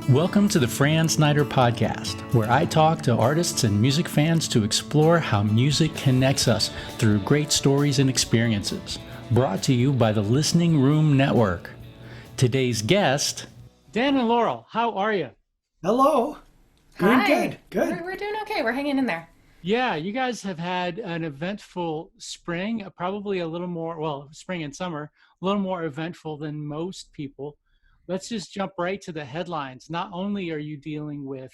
Welcome to the Fran Snyder Podcast, where I talk to artists and music fans to explore how music connects us through great stories and experiences. Brought to you by the Listening Room Network. Today's guest, Dan and Laurel, how are you? Hello. Doing Hi. Good. We're doing okay. We're hanging in there. Yeah, you guys have had an eventful spring, probably a little more, well, spring and summer, a little more eventful than most people. Let's just jump right to the headlines. Not only are you dealing with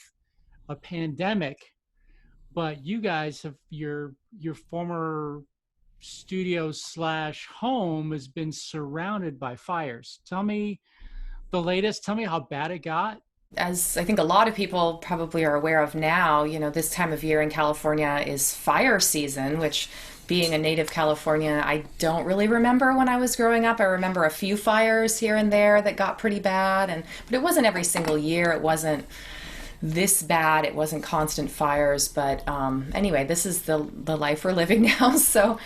a pandemic, but you guys have your former studio / home has been surrounded by fires. Tell me the latest. Tell me how bad it got. As I think a lot of people probably are aware of now, this time of year in California is fire season, which being a native Californian, I don't really remember when I was growing up. I remember a few fires here and there that got pretty bad, but it wasn't every single year. It wasn't this bad. It wasn't constant fires. But anyway, this is the life we're living now. So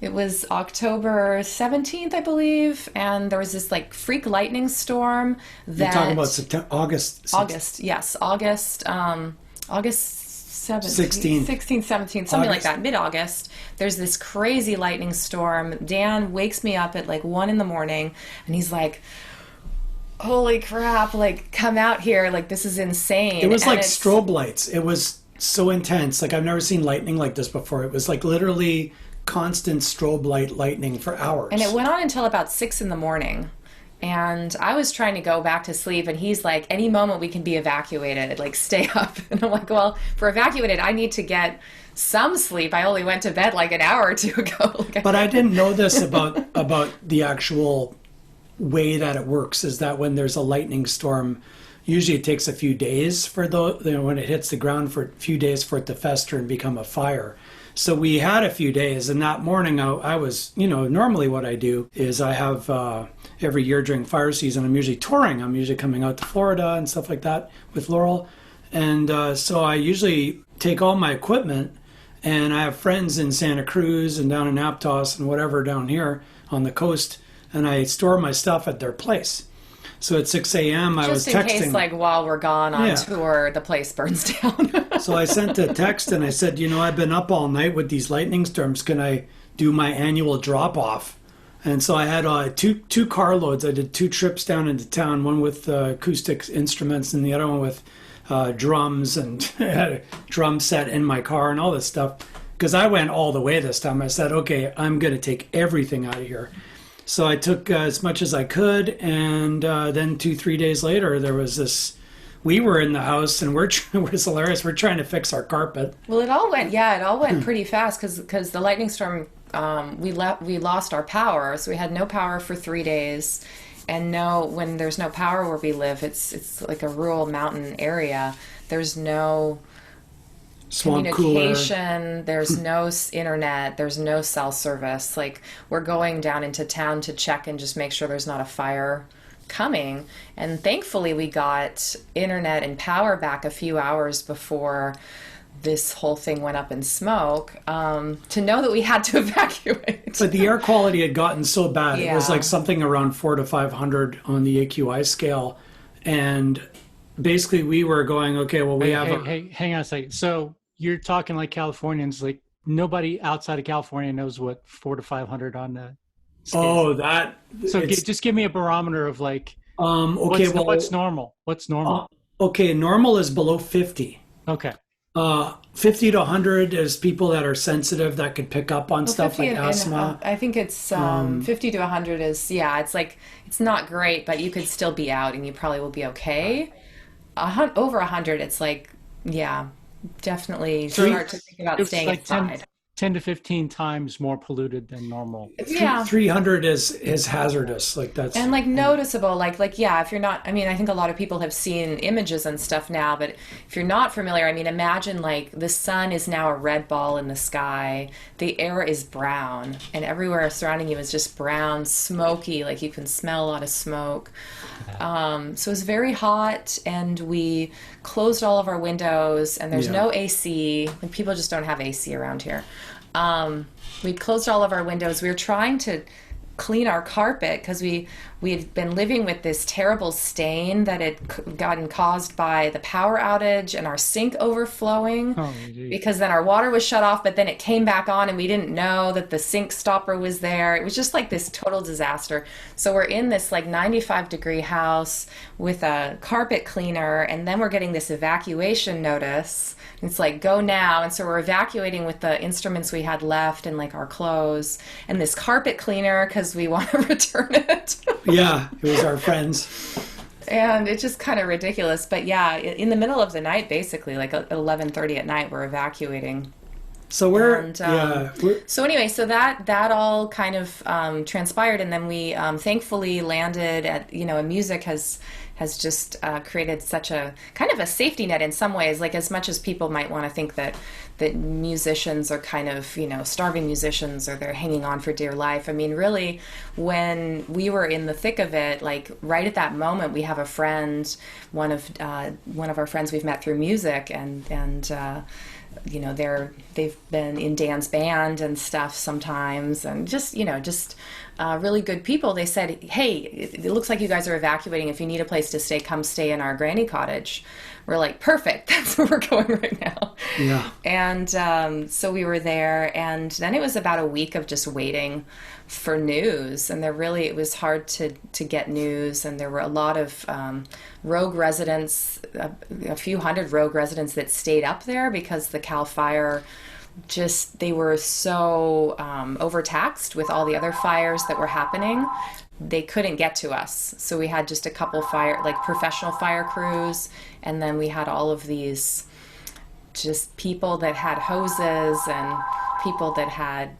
it was October 17th, I believe, and there was this freak lightning storm that... You're talking about September, August? Yes, August 16th, 17th, something like that, mid-August. There's this crazy lightning storm. Dan wakes me up at 1 a.m, and he's like, holy crap, come out here, this is insane. It was like strobe lights. It was so intense. I've never seen lightning like this before. It was literally constant strobe lightning for hours. And it went on until about 6 a.m. And I was trying to go back to sleep, and he's like, any moment we can be evacuated, stay up. And I'm like, well, for evacuated, I need to get some sleep. I only went to bed an hour or two ago. But I didn't know this about the actual way that it works, is that when there's a lightning storm, usually it takes a few days for when it hits the ground, for a few days for it to fester and become a fire. So we had a few days, and that morning I was, normally what I do is I have, every year during fire season, I'm usually touring. I'm usually coming out to Florida and stuff like that with Laurel. And so I usually take all my equipment, and I have friends in Santa Cruz and down in Aptos and whatever down here on the coast, and I store my stuff at their place. So at 6 a.m. I was texting. Just in case, while we're gone on tour, the place burns down. So I sent a text and I said, I've been up all night with these lightning storms. Can I do my annual drop-off? And so I had two carloads. I did 2 trips down into town, one with acoustic instruments and the other one with drums, and I had a drum set in my car and all this stuff. Because I went all the way this time. I said, okay, I'm going to take everything out of here. So I took as much as I could, and then 2-3 days later, there was this. We were in the house, and it was hilarious. We're trying to fix our carpet. Well, it all went pretty fast because the lightning storm. We lost our power, so we had no power for 3 days, and when there's no power where we live, it's like a rural mountain area. There's no Swamp communication, cooler. There's no internet, there's no cell service. We're going down into town to check and just make sure there's not a fire coming. And thankfully we got internet and power back a few hours before this whole thing went up in smoke, to know that we had to evacuate. But the air quality had gotten so bad. Yeah. It was something around 400 to 500 on the AQI scale. And basically we were going, okay, well, hang on a second. So you're talking like Californians, nobody outside of California knows what 400 to 500 on the scale. So just give me a barometer of what's normal? What's normal? Okay, normal is below 50. Okay. 50 to 100 is people that are sensitive, that could pick up on stuff like asthma. I think it's 50 to 100 is, it's not great, but you could still be out and you probably will be okay. Over 100, it's definitely start to think about staying inside. 10 to 15 times more polluted than normal. 300 is hazardous. That's noticeable. If you're not, I think a lot of people have seen images and stuff now, but if you're not familiar, imagine the sun is now a red ball in the sky, the air is brown, and everywhere surrounding you is just brown, smoky, you can smell a lot of smoke. So it's very hot, and we closed all of our windows, and there's no AC. People just don't have AC around here. we'd closed all of our windows. We were trying to clean our carpet because we had been living with this terrible stain that had gotten caused by the power outage and our sink overflowing, because then our water was shut off, but then it came back on and we didn't know that the sink stopper was there. It was just like this total disaster. So we're in this like 95-degree house with a carpet cleaner, and then we're getting this evacuation notice. It's like, go now. And so we're evacuating with the instruments we had left and like our clothes and this carpet cleaner because we want to return it. Yeah, it was our friends. And it's just kind of ridiculous. But yeah, in the middle of the night, basically, like at 11:30 at night, we're evacuating. So So anyway, so that all kind of transpired, and then we thankfully landed at, music has just created such a kind of a safety net in some ways. Like, as much as people might want to think that musicians are kind of, starving musicians, or they're hanging on for dear life. I mean, really, when we were in the thick of it, like right at that moment, we have a friend, one of our friends we've met through music, and they've been in Dan's band and stuff sometimes, and just really good people. They said, hey, it looks like you guys are evacuating. If you need a place to stay, come stay in our granny cottage. We're like, perfect, that's where we're going right now. Yeah. And so we were there, and then it was about a week of just waiting for news, and it was hard to get news, and there were a lot of rogue residents, a few hundred rogue residents that stayed up there because the Cal Fire they were so overtaxed with all the other fires that were happening. They couldn't get to us. So we had just a couple professional fire crews, and then we had all of these just people that had hoses and people that had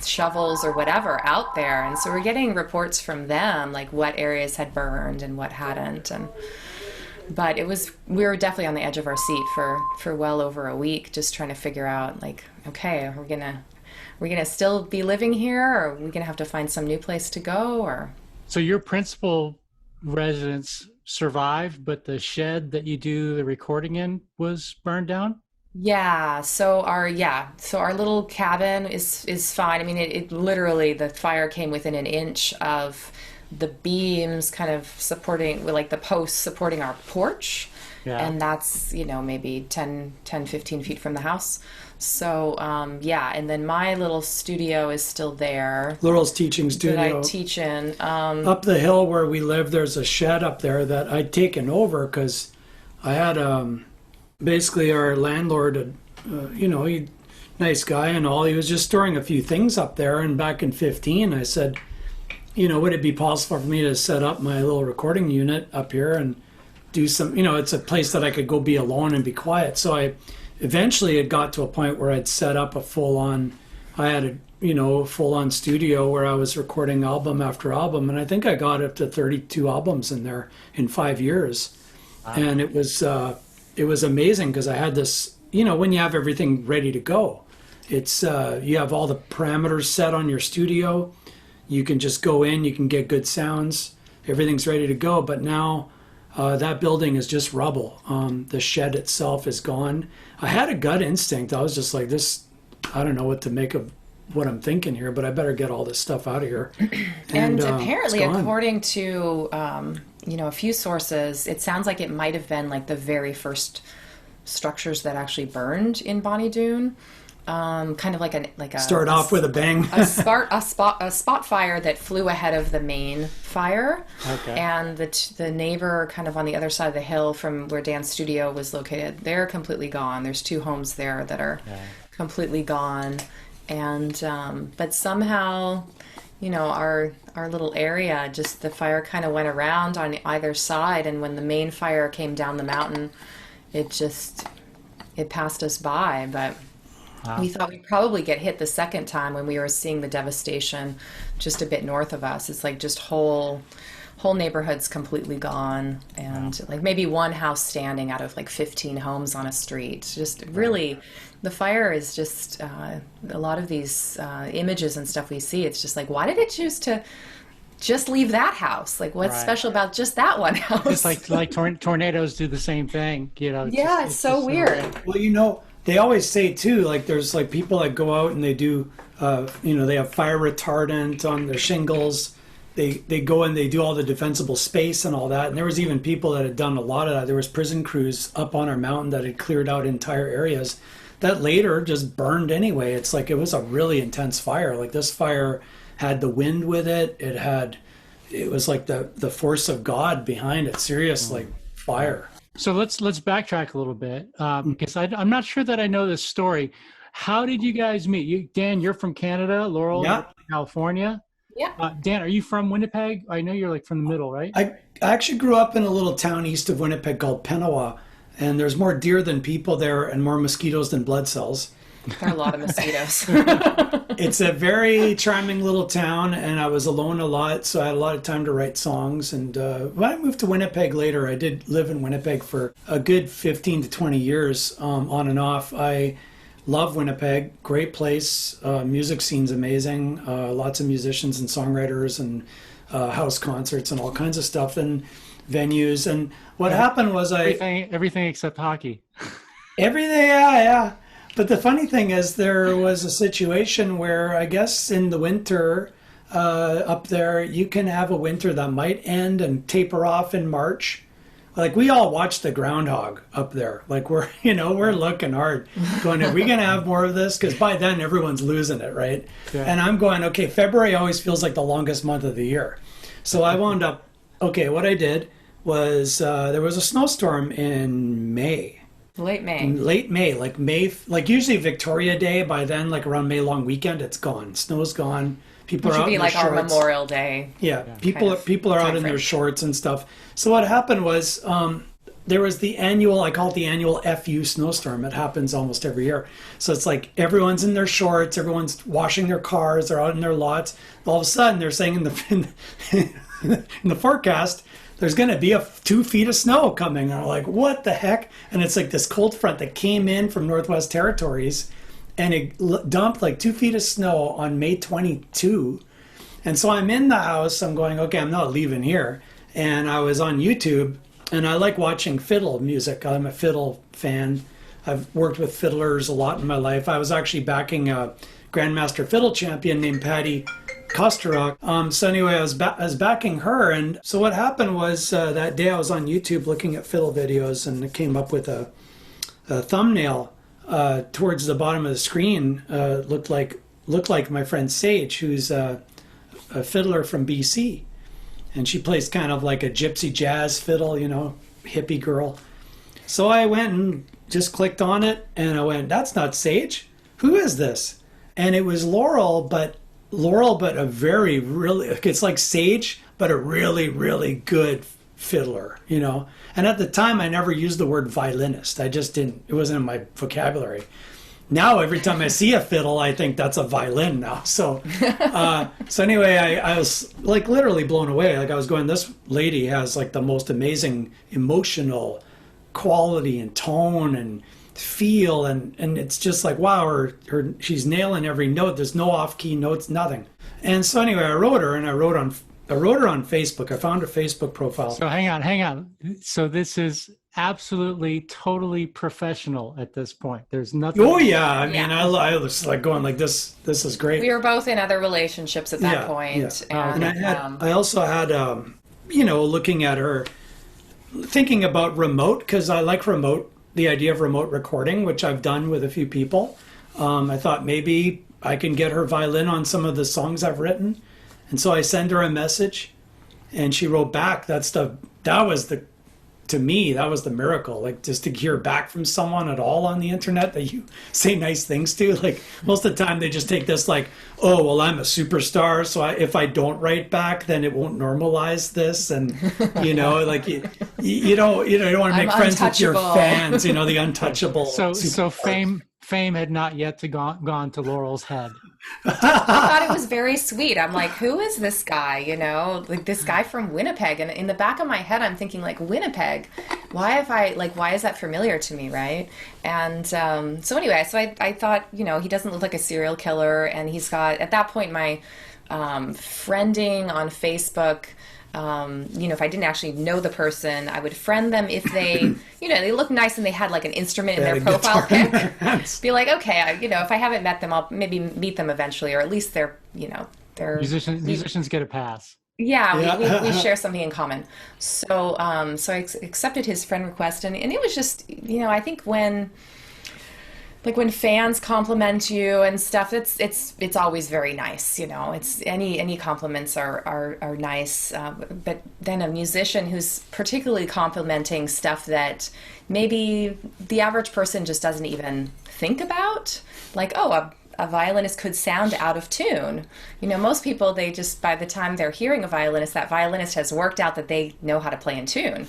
shovels or whatever out there. And so we're getting reports from them, like what areas had burned and what hadn't. But we were definitely on the edge of our seat for well over a week, just trying to figure out, like, okay, are we gonna still be living here, or are we gonna have to find some new place to go? Or so your principal residence survived, but the shed that you do the recording in was burned down? Yeah, so our little cabin is fine. I mean, it literally, the fire came within an inch of the beams kind of supporting, like the posts supporting our porch. Yeah. And that's, maybe 10, 15 feet from the house. So, and then my little studio is still there. Laurel's teaching studio. That I teach in. Up the hill where we live, there's a shed up there that I'd taken over because I had basically our landlord, he nice guy and all. He was just storing a few things up there. And back in 2015, I said, would it be possible for me to set up my little recording unit up here and do some, it's a place that I could go be alone and be quiet. So eventually it got to a point where I'd set up a full-on studio where I was recording album after album. And I think I got up to 32 albums in there in 5 years. Wow. And it was amazing because I had this, when you have everything ready to go, it's, you have all the parameters set on your studio. You can just go in, you can get good sounds, everything's ready to go. But now that building is just rubble. The shed itself is gone. I had a gut instinct. I was just like, I don't know what to make of what I'm thinking here, but I better get all this stuff out of here. And apparently, according to, a few sources, it sounds like it might have been like the very first structures that actually burned in Bonnie Dune. Kind of like a start off with a bang. a spot fire that flew ahead of the main fire. Okay. And the neighbor kind of on the other side of the hill from where Dan's studio was located, they're completely gone. There's 2 homes there that are completely gone. And but somehow, our little area, just the fire kind of went around on either side, and when the main fire came down the mountain, it passed us by. But wow. We thought we'd probably get hit the second time when we were seeing the devastation just a bit north of us. It's like just whole neighborhoods completely gone, and like maybe one house standing out of like 15 homes on a street. Just really, the fire is just a lot of these images and stuff we see. It's just like, why did it choose to just leave that house? Like, what's special about just that one house? It's like tornadoes do the same thing, Yeah, it's so weird. Well, they always say too, like there's like people that go out and they do, they have fire retardant on their shingles. They go and they do all the defensible space and all that. And there was even people that had done a lot of that. There was prison crews up on our mountain that had cleared out entire areas that later just burned anyway. It's like it was a really intense fire. Like this fire had the wind with it. It was like the force of God behind it. Serious, like fire. So let's backtrack a little bit because I'm not sure that I know this story. How did you guys meet? Dan, you're from Canada. Laurel, you're from California. Yeah. Dan, are you from Winnipeg? I know you're like from the middle, right? I actually grew up in a little town east of Winnipeg called Penawa, and there's more deer than people there and more mosquitoes than blood cells. There are a lot of mosquitoes. It's a very charming little town, and I was alone a lot, so I had a lot of time to write songs. And when I moved to Winnipeg later, I did live in Winnipeg for a good 15 to 20 years on and off. I love Winnipeg, great place. Music scene's amazing. Lots of musicians and songwriters and house concerts and all kinds of stuff and venues. And what happened was everything except hockey. Everything, yeah. But the funny thing is there was a situation where I guess in the winter up there, you can have a winter that might end and taper off in March. Like we all watch the groundhog up there. Like we're looking hard going, are we going to have more of this? Because by then everyone's losing it, right? Yeah. And I'm going, okay, February always feels like the longest month of the year. So I wound up, what I did was there was a snowstorm in May. Late May, like usually Victoria Day. By then, like around May long weekend, it's gone. Snow's gone. People are out in their shorts. Our Memorial Day. Yeah, people are out in their shorts and stuff. So what happened was there was the annual, I call it the annual FU snowstorm. It happens almost every year. So it's like everyone's in their shorts, everyone's washing their cars, they're out in their lots. All of a sudden, they're saying in the forecast, there's going to be 2 feet of snow coming. And I'm like, what the heck? And it's like this cold front that came in from Northwest Territories and it dumped like 2 feet of snow on May 22. And so I'm in the house. I'm going, okay, I'm not leaving here. And I was on YouTube and I like watching fiddle music. I'm a fiddle fan. I've worked with fiddlers a lot in my life. I was actually backing a Grandmaster fiddle champion named Patty Kosterok. So anyway, I was backing her, and so what happened was that day I was on YouTube looking at fiddle videos, and it came up with a thumbnail towards the bottom of the screen. Looked like my friend Sage, who's a fiddler from BC, and she plays kind of like a gypsy jazz fiddle, hippie girl. So I went and just clicked on it, and I went, "That's not Sage. Who is this?" And it was Laurel, but a very, really, it's like Sage, but a really, really good fiddler, And at the time, I never used the word violinist. I just didn't, it wasn't in my vocabulary. Now, every time I see a fiddle, I think that's a violin now. So anyway, I was like literally blown away. Like I was going, this lady has like the most amazing emotional quality and tone and feel, and it's just like, wow, she's nailing every note. There's no off-key notes, nothing. And so anyway, I wrote her on Facebook. I found her Facebook profile. So hang on. So this is absolutely, totally professional at this point. There's nothing. Oh yeah, I mean, I was like going like this is great. We were both in other relationships at that point. Yeah. And I also had looking at her, thinking about remote, because I like the idea of remote recording, which I've done with a few people. I thought maybe I can get her violin on some of the songs I've written. And so I send her a message and she wrote back. To me, that was the miracle. Like just to hear back from someone at all on the internet that you say nice things to. Like most of the time they just take this like, oh, well, I'm a superstar. So if I don't write back, then it won't normalize this. And, like you don't want to make friends with your fans, the untouchable. So fame had not yet gone to Laurel's head. I thought it was very sweet. I'm like, who is this guy? You know, like this guy from Winnipeg. And in the back of my head, I'm thinking like, Winnipeg, why is that familiar to me, right? And so anyway, so I thought, you know, he doesn't look like a serial killer. And he's got, at that point, my friending on Facebook, you know, if I didn't actually know the person, I would friend them if they, you know, they look nice and they had like an instrument in their profile pic. Be like, okay, you know, if I haven't met them, I'll maybe meet them eventually, or at least they're, you know, they're musicians get a pass. Yeah, we share something in common. So so I accepted his friend request, and it was just, you know, I think when fans compliment you and stuff, it's always very nice, you know. It's any compliments are nice, but then a musician who's particularly complimenting stuff that maybe the average person just doesn't even think about, like, oh, a violinist could sound out of tune. You know, most people, they just, by the time they're hearing a violinist, that violinist has worked out that they know how to play in tune.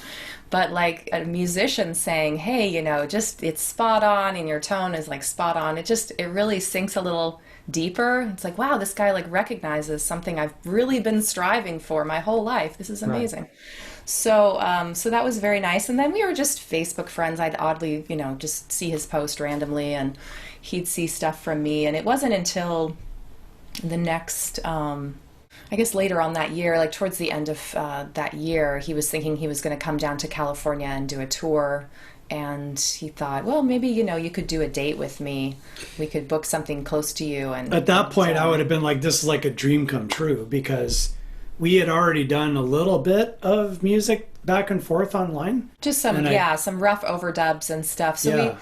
But like a musician saying, hey, you know, just it's spot on and your tone is like spot on, it really sinks a little deeper. It's like, wow, this guy like recognizes something I've really been striving for my whole life. This is amazing. Right. So so that was very nice. And then we were just Facebook friends. I'd oddly, you know, just see his post randomly and he'd see stuff from me. And it wasn't until the next, I guess later on that year, like towards the end of that year, he was thinking he was going to come down to California and do a tour. And he thought, well, maybe, you know, you could do a date with me. We could book something close to you. And at that point, I would have been like, this is like a dream come true, because we had already done a little bit of music back and forth online. Just some rough overdubs and stuff. So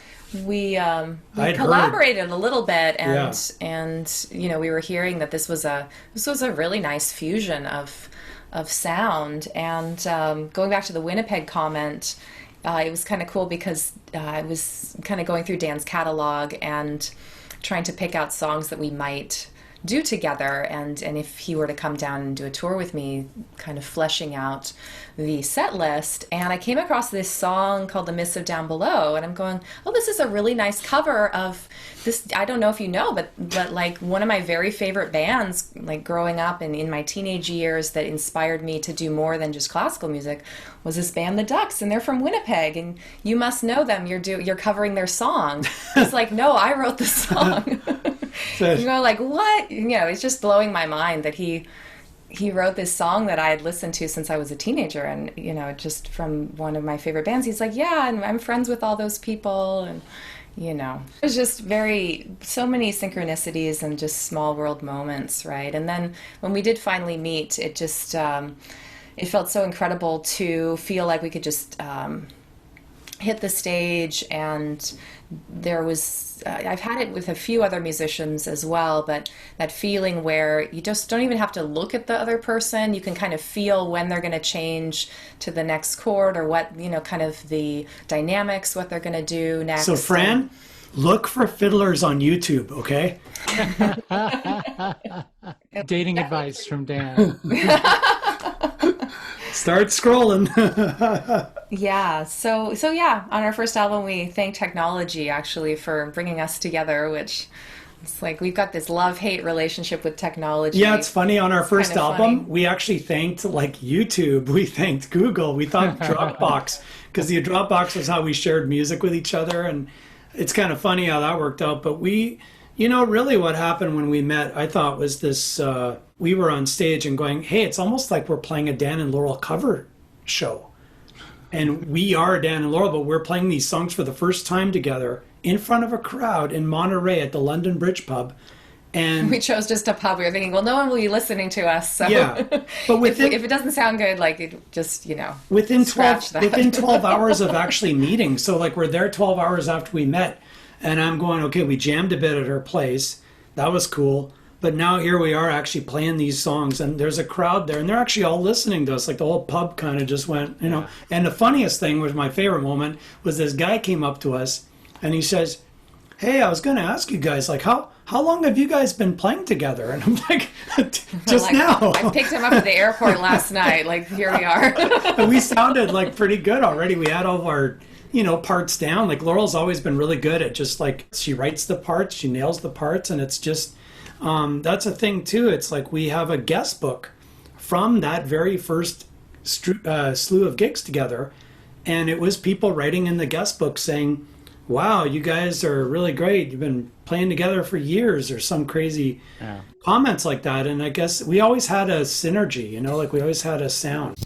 we collaborated a little bit, and you know, we were hearing that this was a really nice fusion of sound. And going back to the Winnipeg comment, it was kind of cool because I was kind of going through Dan's catalog and trying to pick out songs that we might do together, and if he were to come down and do a tour with me, kind of fleshing out the set list. And I came across this song called The Mists of Down Below, and I'm going, oh, this is a really nice cover of this. I don't know if you know, but like one of my very favorite bands, like growing up and in my teenage years, that inspired me to do more than just classical music, was this band The Ducks, and they're from Winnipeg, and you must know them. You're covering their song. It's like, no, I wrote the song. You go like, what? You know, it's just blowing my mind that he wrote this song that I had listened to since I was a teenager, and, you know, just from one of my favorite bands. He's like, yeah, and I'm friends with all those people, and, you know, it was just so many synchronicities and just small world moments, right? And then when we did finally meet, it just, it felt so incredible to feel like we could just hit the stage. And there was, I've had it with a few other musicians as well, but that feeling where you just don't even have to look at the other person. You can kind of feel when they're going to change to the next chord, or what, you know, kind of the dynamics, what they're going to do next. So Fran, look for fiddlers on YouTube, okay? Dating advice from Dan. Start scrolling. Yeah. So yeah, on our first album, we thanked technology actually for bringing us together, which it's like we've got this love-hate relationship with technology. Yeah, it's funny. On our first album, we actually thanked like YouTube. We thanked Google. We thought Dropbox, because the Dropbox was how we shared music with each other. And it's kind of funny how that worked out. But we, you know, really what happened when we met, I thought, was this, we were on stage and going, hey, it's almost like we're playing a Dan and Laurel cover show. And we are Dan and Laurel, but we're playing these songs for the first time together in front of a crowd in Monterey at the London Bridge pub. And we chose just a pub. We were thinking, well, no one will be listening to us. So yeah, but if it doesn't sound good, like it just, you know, within 12 hours of actually meeting. So like we're there 12 hours after we met, and I'm going, okay, we jammed a bit at her place. That was cool. But now here we are actually playing these songs, and there's a crowd there, and they're actually all listening to us. Like the whole pub kind of just went, you know. And the funniest thing was, my favorite moment was, this guy came up to us and he says, hey, I was going to ask you guys, like, how long have you guys been playing together? And I'm like, just like, now. I picked him up at the airport last night. Like, here we are. And we sounded like pretty good already. We had all of our, you know, parts down. Like Laurel's always been really good at just like, she writes the parts, she nails the parts, and it's just, That's a thing too. It's like we have a guest book from that very first slew of gigs together, and it was people writing in the guest book saying, wow, you guys are really great, you've been playing together for years, or some crazy comments like that. And I guess we always had a synergy, you know, like we always had a sound.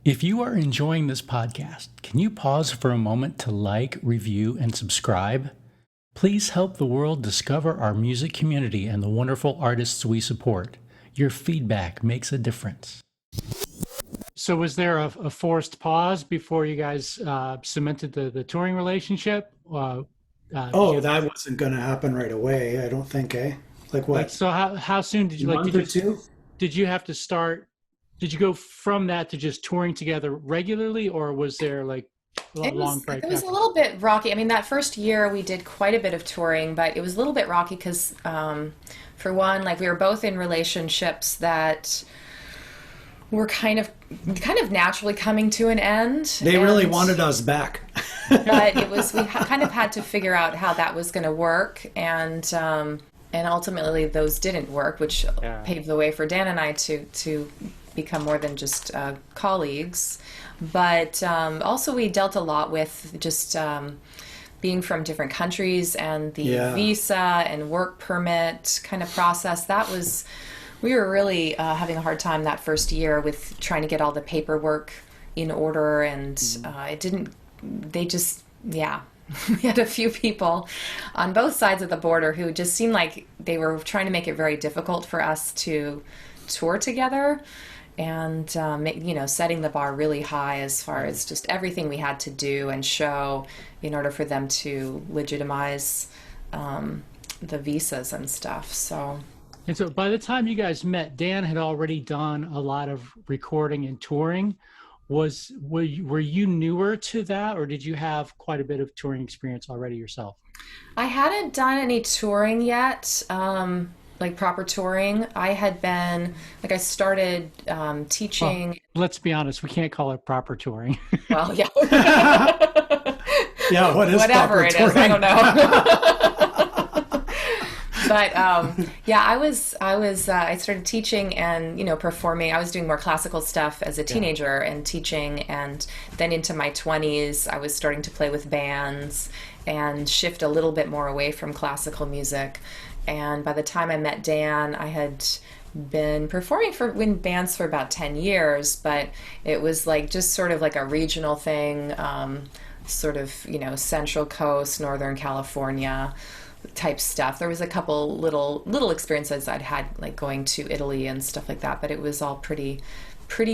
If you are enjoying this podcast, can you pause for a moment to like, review, and subscribe? Please help the world discover our music community and the wonderful artists we support. Your feedback makes a difference. So was there a forced pause before you guys cemented the touring relationship? That wasn't going to happen right away, I don't think, eh? Like what? So how soon did you, like, month or two? Did you have to start, did you go from that to just touring together regularly, or was there like a long break? It was a little bit rocky. I mean, that first year we did quite a bit of touring, but it was a little bit rocky because, for one, like we were both in relationships that were kind of naturally coming to an end. They really wanted us back. But it was, we kind of had to figure out how that was going to work, and ultimately those didn't work, which paved the way for Dan and I to become more than just colleagues. But also we dealt a lot with just being from different countries and the visa and work permit kind of process. We were really having a hard time that first year with trying to get all the paperwork in order, and we had a few people on both sides of the border who just seemed like they were trying to make it very difficult for us to tour together, and setting the bar really high as far as just everything we had to do and show in order for them to legitimize the visas and stuff. And so by the time you guys met, Dan had already done a lot of recording and touring. Were you newer to that, or did you have quite a bit of touring experience already yourself? I hadn't done any touring yet, like proper touring. I had been, like, I started teaching. Well, let's be honest, we can't call it proper touring. Well, yeah. Yeah, what is whatever proper it touring? is, I don't know. But I started teaching and, performing. I was doing more classical stuff as a teenager and teaching. And then into my 20s, I was starting to play with bands and shift a little bit more away from classical music. And by the time I met Dan, I had been performing in bands for about 10 years, but it was like just sort of like a regional thing, sort of, Central Coast, Northern California type stuff. There was a couple little experiences I'd had, like going to Italy and stuff like that, but it was all pretty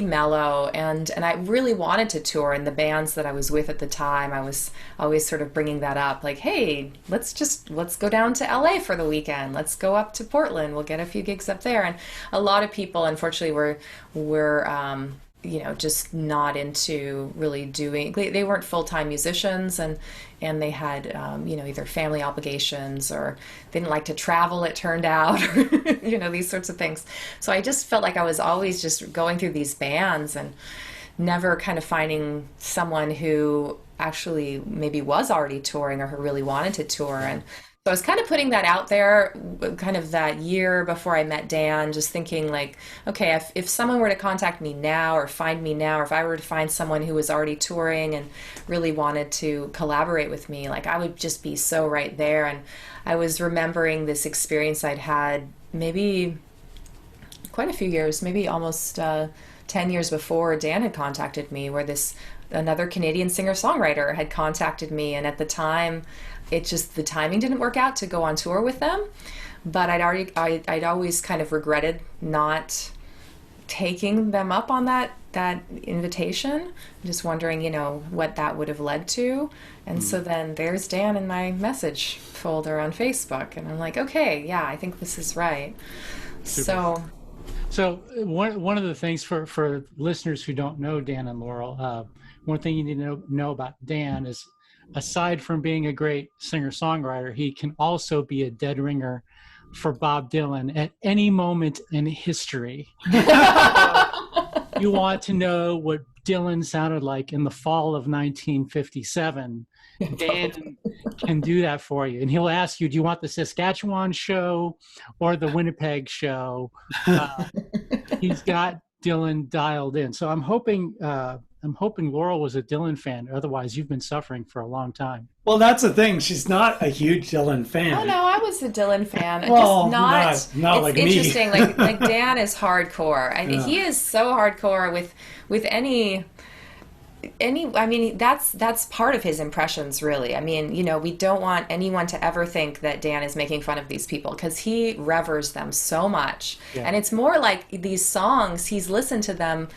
mellow, and I really wanted to tour. And the bands that I was with at the time, I was always sort of bringing that up, like, hey, let's go down to LA for the weekend, let's go up to Portland, we'll get a few gigs up there. And a lot of people, unfortunately, were just not into really doing. They weren't full-time musicians, and they had either family obligations, or they didn't like to travel, it turned out, or these sorts of things. So I just felt like I was always just going through these bands and never kind of finding someone who actually maybe was already touring or who really wanted to tour. And so I was kind of putting that out there kind of that year before I met Dan, just thinking like, okay, if someone were to contact me now or find me now, or if I were to find someone who was already touring and really wanted to collaborate with me, like I would just be so right there. And I was remembering this experience I'd had maybe quite a few years, maybe almost 10 years before Dan had contacted me, where another Canadian singer-songwriter had contacted me. And at the time, the timing didn't work out to go on tour with them, but I'd always kind of regretted not taking them up on that invitation, just wondering, what that would have led to. And so then there's Dan in my message folder on Facebook, and I'm like, okay, yeah, I think this is right. Super. So one of the things for listeners who don't know Dan and Laurel, one thing you need to know about Dan is, aside from being a great singer-songwriter, he can also be a dead ringer for Bob Dylan at any moment in history. You want to know what Dylan sounded like in the fall of 1957, Dan can do that for you. And he'll ask you, do you want the Saskatchewan show or the Winnipeg show? He's got Dylan dialed in. So I'm hoping Laurel was a Dylan fan. Otherwise, you've been suffering for a long time. Well, that's the thing. She's not a huge Dylan fan. Oh no, I was a Dylan fan. Well, just not it's like interesting. me. like Dan is hardcore. He is so hardcore with any. I mean, that's part of his impressions, really. I mean, you know, we don't want anyone to ever think that Dan is making fun of these people, because he reveres them so much. Yeah. And it's more like these songs, he's listened to them.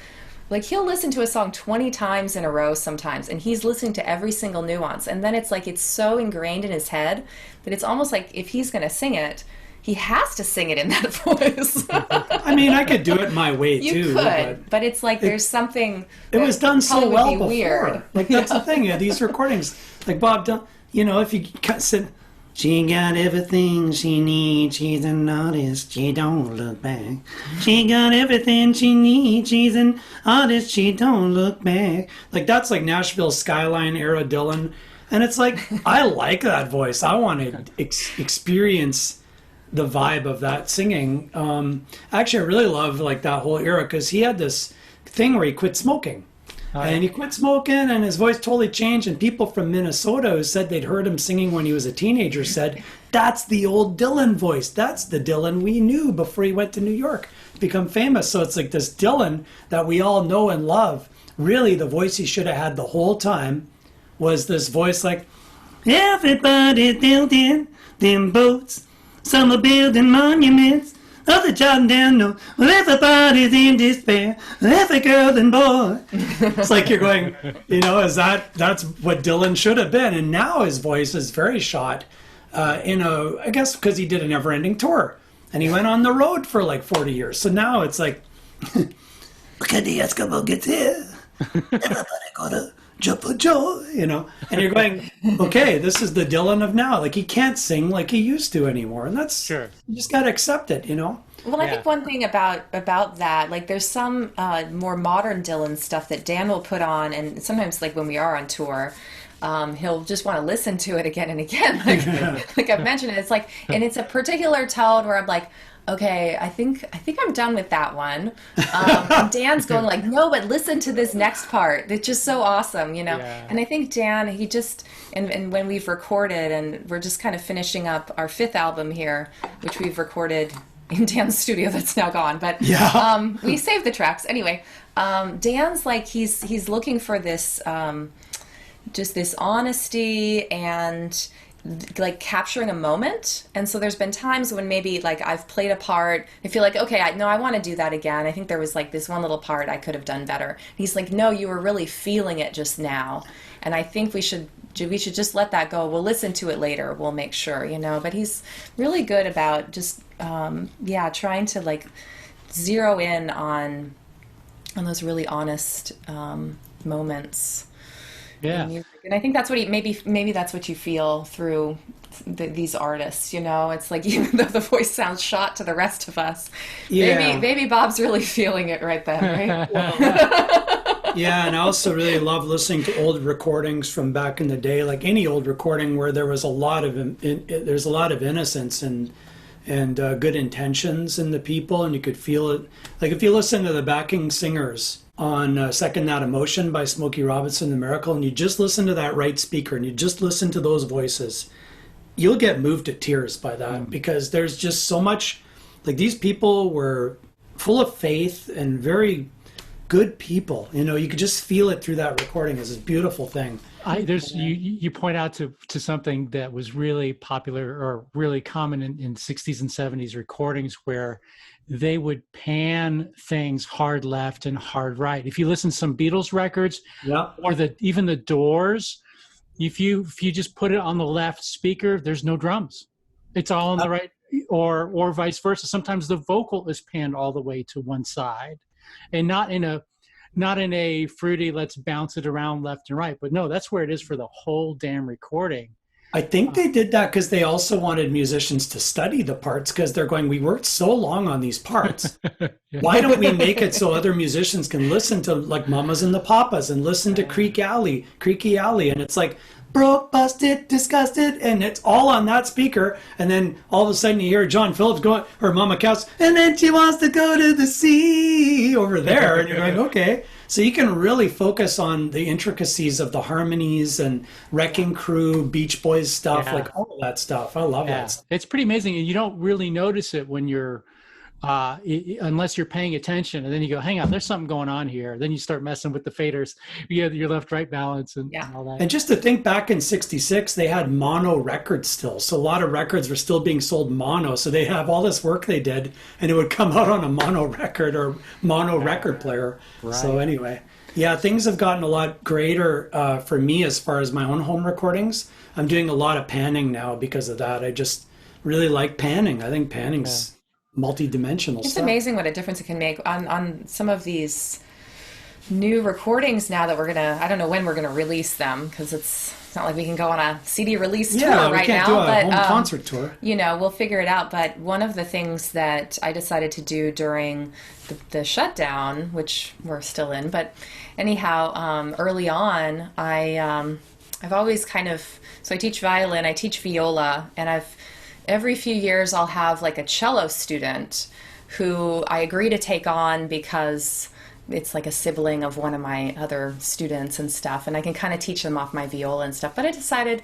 Like, he'll listen to a song 20 times in a row sometimes, and he's listening to every single nuance. And then it's like it's so ingrained in his head that it's almost like if he's going to sing it, he has to sing it in that voice. I mean, I could do it my way, too. You could, but it's like there's something... It was done so well before. Weird. Like, that's the thing. These recordings, like Bob Dylan, you know, if you said... She got everything she needs, she's an artist, she don't look back. She got everything she needs, she's an artist, she don't look back. Like, that's like Nashville Skyline era Dylan. And it's like, I like that voice. I want to experience the vibe of that singing. Actually, I really love like that whole era, because he had this thing where he quit smoking. And he quit smoking, and his voice totally changed. And people from Minnesota who said they'd heard him singing when he was a teenager said, that's the old Dylan voice. That's the Dylan we knew before he went to New York to become famous. So it's like this Dylan that we all know and love. Really, the voice he should have had the whole time was this voice like, everybody's building them boats. Some are building monuments. Other jotting down no. Well, everybody's in despair. Every girl and boy. It's like you're going, you know, that's what Dylan should have been. And now his voice is very shot I guess because he did a never-ending tour. And he went on the road for like 40 years. So now it's like, look at the Eskimo gets here. Everybody gotta jump for joy, you know. And you're going, okay, this is the Dylan of now. Like, he can't sing like he used to anymore. And that's, sure, you just got to accept it, you know. Well, I think one thing about that, like, there's some more modern Dylan stuff that Dan will put on, and sometimes, like, when we are on tour, he'll just want to listen to it again and again. Like I've mentioned it. It's like, and it's a particular tone where I'm like, okay, I think I'm done with that one. And Dan's going like, no, but listen to this next part. It's just so awesome, you know? Yeah. And I think Dan, he just, and when we've recorded, and we're just kind of finishing up our 5th album here, which we've recorded in Dan's studio that's now gone, but we saved the tracks. Anyway, Dan's like, he's looking for this, just this honesty and like capturing a moment. And so there's been times when maybe like I've played a part, I feel like, okay, I want to do that again. I think there was like this one little part I could have done better. And he's like, no, you were really feeling it just now. And I think we should just let that go. We'll listen to it later. We'll make sure, you know, but he's really good about just, trying to like zero in on those really honest moments. Yeah. And I think that's what maybe that's what you feel through these artists, you know. It's like, even though the voice sounds shot to the rest of us, maybe Bob's really feeling it right then, right? Yeah, and I also really love listening to old recordings from back in the day, like any old recording where there was a lot of innocence and good intentions in the people, and you could feel it. Like if you listen to the backing singers on Second That Emotion by Smokey Robinson, The Miracle, and you just listen to that right speaker and you just listen to those voices, you'll get moved to tears by that, because there's just so much, like, these people were full of faith and very good people, you know. You could just feel it through that recording. It's a beautiful thing. You point out to something that was really popular or really common in 60s and 70s recordings, where they would pan things hard left and hard right. If you listen to some Beatles records, or even the Doors, if you just put it on the left speaker, there's no drums. It's all on the right, or vice versa. Sometimes the vocal is panned all the way to one side, and not in a fruity, let's bounce it around left and right. But no, that's where it is for the whole damn recording. I think they did that because they also wanted musicians to study the parts, because they're going, we worked so long on these parts. Yeah. Why don't we make it so other musicians can listen to like Mamas and the Papas and listen to Creaky Alley. And it's like, broke, busted, disgusted. And it's all on that speaker. And then all of a sudden you hear John Phillips going, or Mama Cass, and then she wants to go to the sea over there. And you're going, okay. So you can really focus on the intricacies of the harmonies and Wrecking Crew, Beach Boys stuff, like all of that stuff. I love that stuff. It's pretty amazing. And you don't really notice it when you're, unless you're paying attention. And then you go, hang on, there's something going on here. Then you start messing with the faders, your left-right balance and all that. And just to think back in 66, they had mono records still. So a lot of records were still being sold mono. So they have all this work they did, and it would come out on a mono record or mono record player. Right. So anyway, things have gotten a lot greater for me as far as my own home recordings. I'm doing a lot of panning now because of that. I just really like panning. I think panning's multi-dimensional It's stuff. amazing what a difference it can make on some of these new recordings now that I don't know when we're gonna release them, because it's not like we can go on a CD release tour right now. We can't do a home concert tour. We'll figure it out. But one of the things that I decided to do during the shutdown, which we're still in, but anyhow, early on, I've always so I teach violin, I teach viola, and every few years I'll have like a cello student who I agree to take on because it's like a sibling of one of my other students and stuff, and I can kind of teach them off my viola and stuff. But I decided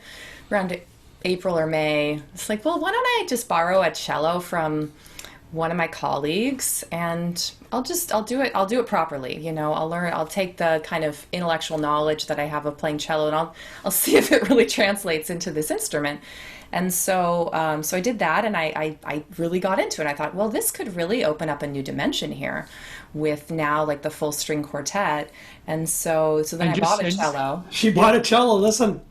around April or May, it's like, well, why don't I just borrow a cello from one of my colleagues, and I'll do it properly. I'll take the kind of intellectual knowledge that I have of playing cello, and I'll see if it really translates into this instrument. And so I did that, and I really got into it. I thought, well, this could really open up a new dimension here with now like the full string quartet. And so then I bought a cello. She bought a cello, listen.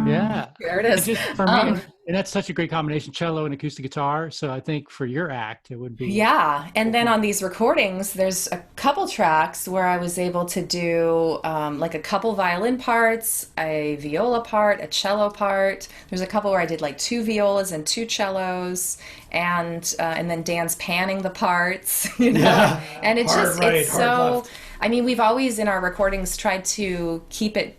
Yeah. There it is. For me, and that's such a great combination, cello and acoustic guitar. So I think for your act, it would be. Yeah. And then on these recordings, there's a couple tracks where I was able to do like a couple violin parts, a viola part, a cello part. There's a couple where I did like 2 violas and 2 cellos, and then Dan's panning the parts, Yeah. And it's Hard just, right, it's hard so, left. I mean, we've always in our recordings tried to keep it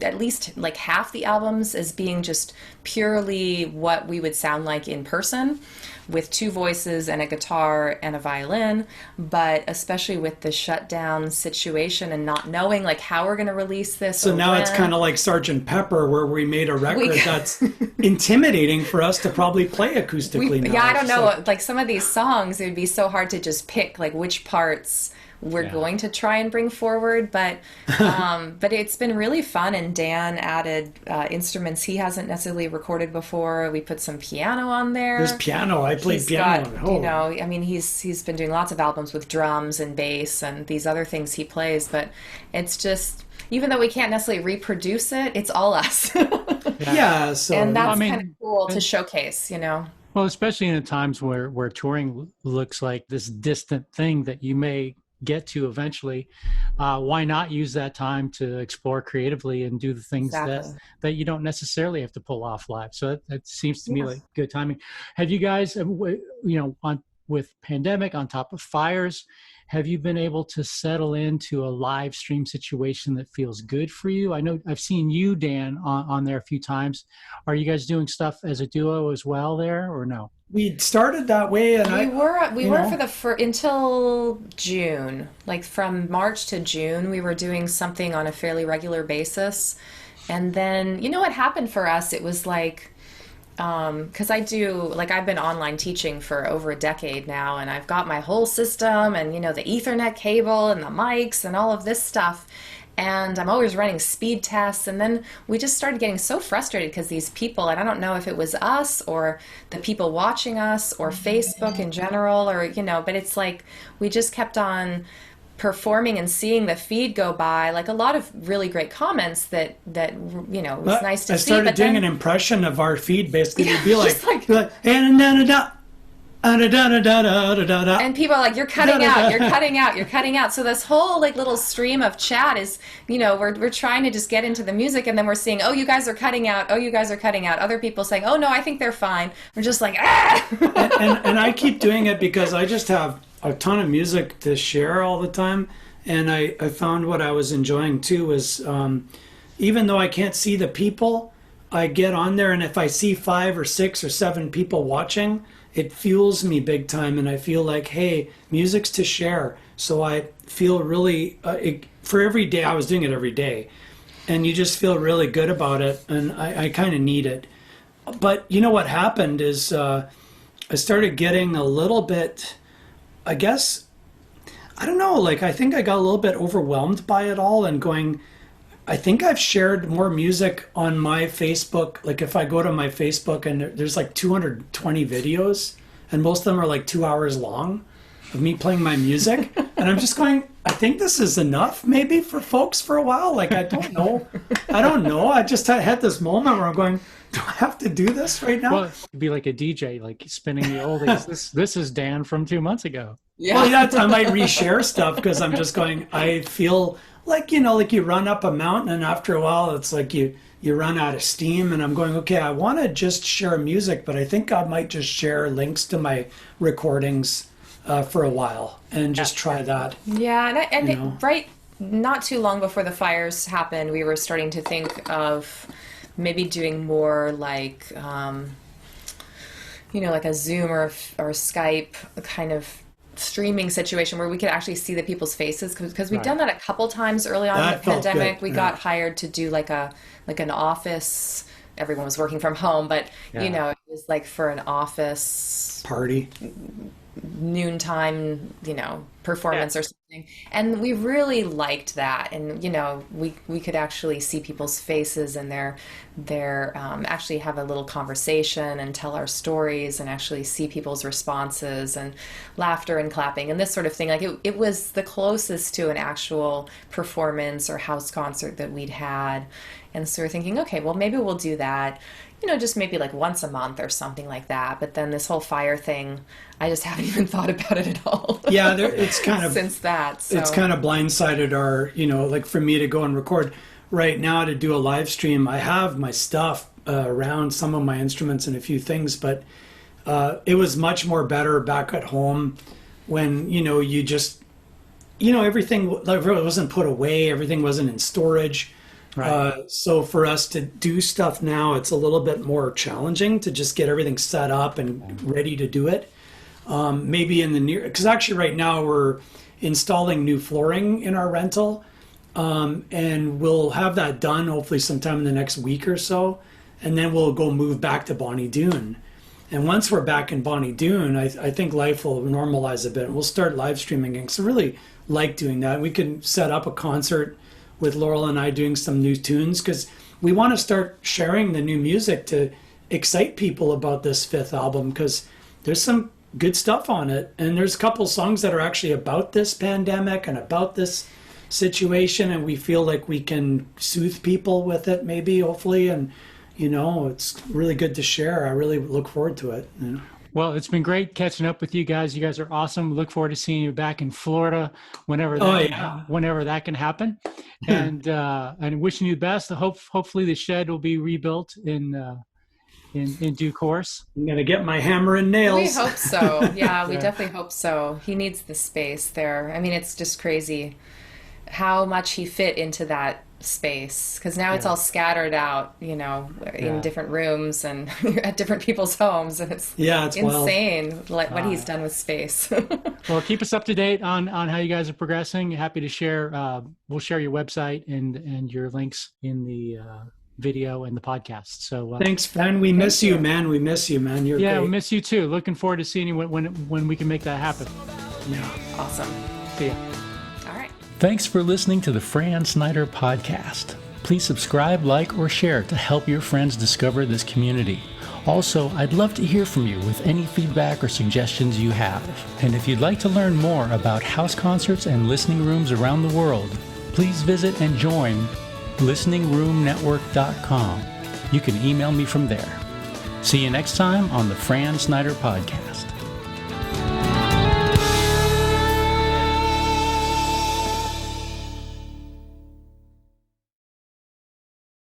at least like half the albums as being just purely what we would sound like in person, with 2 voices and a guitar and a violin. But especially with the shutdown situation and not knowing like how we're going to release this. So now it's kind of like Sgt. Pepper, where we made a record that's intimidating for us to probably play acoustically now. Yeah, I don't know. Like some of these songs, it would be so hard to just pick like which parts we're going to try and bring forward, but it's been really fun. And Dan added instruments he hasn't necessarily recorded before. We put some piano on there. There's piano. I played piano. I mean, he's been doing lots of albums with drums and bass and these other things he plays. But it's just, even though we can't necessarily reproduce it, it's all us. So and that's kind of cool to showcase, Well, especially in times where touring looks like this distant thing that you may get to eventually, why not use that time to explore creatively and do the things that you don't necessarily have to pull off live? So that seems to me like good timing. Have you guys, with pandemic on top of fires, have you been able to settle into a live stream situation that feels good for you? I know I've seen you, Dan, on there a few times. Are you guys doing stuff as a duo as well there, or no? We started that way, and we were until June. Like from March to June, we were doing something on a fairly regular basis. And then, what happened for us? It was like, because I've been online teaching for over a decade now, and I've got my whole system and, the Ethernet cable and the mics and all of this stuff. And I'm always running speed tests. And then we just started getting so frustrated because these people, and I don't know if it was us or the people watching us or Facebook in general, or, but it's like we just kept on performing and seeing the feed go by, like a lot of really great comments that it was nice to see. I started doing an impression of our feed, basically. It'd be like, and And people are like, you're cutting out, you're cutting out, you're cutting out. So this whole like little stream of chat is, we're trying to just get into the music, and then we're seeing, oh, you guys are cutting out, oh, you guys are cutting out. Other people saying, oh no, I think they're fine. We're just like, ah. and I keep doing it because I just have a ton of music to share all the time. And I found what I was enjoying too was, even though I can't see the people, I get on there, and if I see 5 or 6 or 7 people watching, it fuels me big time, and I feel like, hey, music's to share. So I feel really, for every day, I was doing it every day, and you just feel really good about it, and I kind of need it. But you know what happened is I started getting a little bit, I guess, I don't know, like I think I got a little bit overwhelmed by it all and going, I think I've shared more music on my Facebook. Like if I go to my Facebook and there's like 220 videos, and most of them are like 2 hours long of me playing my music. And I'm just going, I think this is enough maybe for folks for a while. Like, I don't know. I just had this moment where I'm going, do I have to do this right now? Well, it'd be like a DJ, like spinning the oldies. This is Dan from 2 months ago. Yeah. Well, yeah, I might reshare stuff because I'm just going, I feel like, like you run up a mountain and after a while it's like you run out of steam, and I'm going, okay, I want to just share music, but I think I might just share links to my recordings for a while and just try that. Yeah, and right, not too long before the fires happened, we were starting to think of maybe doing more like, like a Zoom or Skype kind of streaming situation where we could actually see the people's faces, because we've done that a couple times early on in the pandemic. We got hired to do like an office. Everyone was working from home, but it was like for an office party, noontime, performance or something. And we really liked that. And, we could actually see people's faces and their actually have a little conversation and tell our stories and actually see people's responses and laughter and clapping and this sort of thing. Like it was the closest to an actual performance or house concert that we'd had. And so we're thinking, okay, well, maybe we'll do that, just maybe like once a month or something like that. But then this whole fire thing, I just haven't even thought about it at all. Yeah, it's kind of since that. So. It's kind of blindsided our, like for me to go and record right now to do a live stream. I have my stuff around, some of my instruments and a few things, but it was much more better back at home when you just everything wasn't put away, everything wasn't in storage. Right. So for us to do stuff now, it's a little bit more challenging to just get everything set up and ready to do it. Maybe in the because actually right now we're installing new flooring in our rental, and we'll have that done hopefully sometime in the next week or so, and then we'll go move back to Bonnie Dune. And once we're back in Bonnie Dune, I think life will normalize a bit. We'll start live streaming again. So I really like doing that. We can set up a concert with Laurel and I doing some new tunes, because we want to start sharing the new music to excite people about this 5th album, because there's some good stuff on it, and there's a couple songs that are actually about this pandemic and about this situation, and we feel like we can soothe people with it, maybe, hopefully, and it's really good to share. I really look forward to it. Well, it's been great catching up with you guys. You guys are awesome. Look forward to seeing you back in Florida whenever that can happen. And wishing you the best. Hopefully the shed will be rebuilt in due course. I'm gonna get my hammer and nails. We hope so. Yeah, we definitely hope so. He needs the space there. I mean, it's just crazy how much he fit into that space, because now it's all scattered out, in different rooms and at different people's homes, and it's insane what he's done with space. Well, keep us up to date on how you guys are progressing. Happy to share. We'll share your website and your links in the video and the podcast. So thanks, Fran. We miss you, man. We miss you, man. You're great. We miss you too. Looking forward to seeing you when we can make that happen. Yeah, awesome. See ya. Thanks for listening to the Fran Snyder Podcast. Please subscribe, like, or share to help your friends discover this community. Also, I'd love to hear from you with any feedback or suggestions you have. And if you'd like to learn more about house concerts and listening rooms around the world, please visit and join listeningroomnetwork.com. You can email me from there. See you next time on the Fran Snyder Podcast.